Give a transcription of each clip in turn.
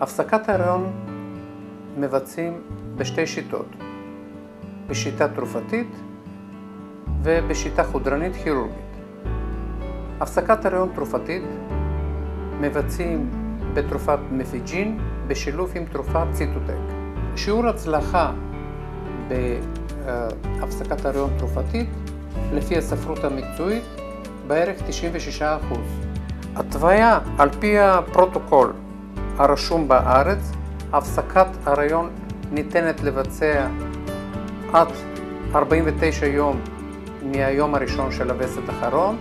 הפסקת ההיריון מבצעים בשתי שיטות, בשיטה תרופתית ובשיטה חודרנית כירורגית. הפסקת ההיריון תרופתית מבצעים בתרופת מפיג'ין בשילוב עם תרופת ציטוטק. שיעור הצלחה בהפסקת ההיריון תרופתית לפי הספרות המקצועית בערך 96%. התוויה על פי הפרוטוקול הרשום בארץ, הפסקת ההיריון ניתנת לבצע עד 49 יום מהיום הראשון של הווסת האחרון,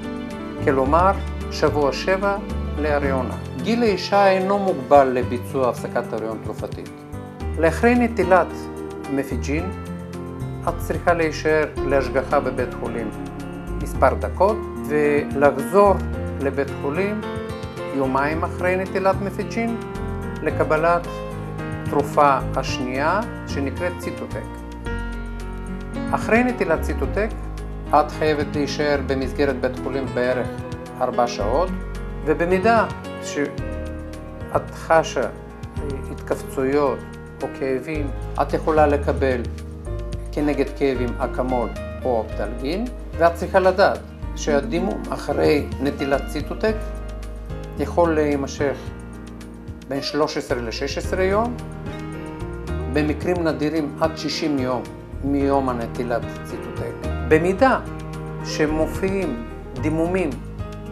כלומר שבוע 7 להריונה. גיל האישה אינו מוגבל לביצוע הפסקת ההיריון תרופתית. לאחרי נטילת מפיג'ין את צריכה להישאר להשגחה בבית חולים מספר דקות ולחזור לבית חולים יומיים אחרי נטילת מפיג'ין לקבלת תרופה השנייה שנקראת ציטוטק. אחרי נטילת ציטוטק את חייבת להישאר במסגרת בית חולים בערך 4 שעות, ובמידה שאת חשה התכווצויות או כאבים את יכולה לקבל כנגד כאבים אקמול או אופטלגין, ואת צריכה לדעת שהדימום אחרי נטילת ציטוטק יכול להימשך בין 13 ל-16 יום, במקרים נדירים עד 60 יום מיום הנטילת ציטוטק. במידה שמופיעים דימומים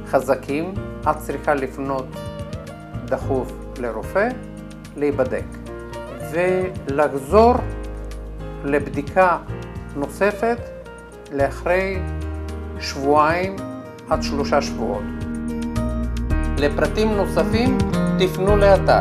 חזקים, את צריכה לפנות דחוף לרופא, להיבדק ולחזור לבדיקה נוספת לאחרי 2 עד 3 שבועות. לפרטים נוספים תפנו לאתר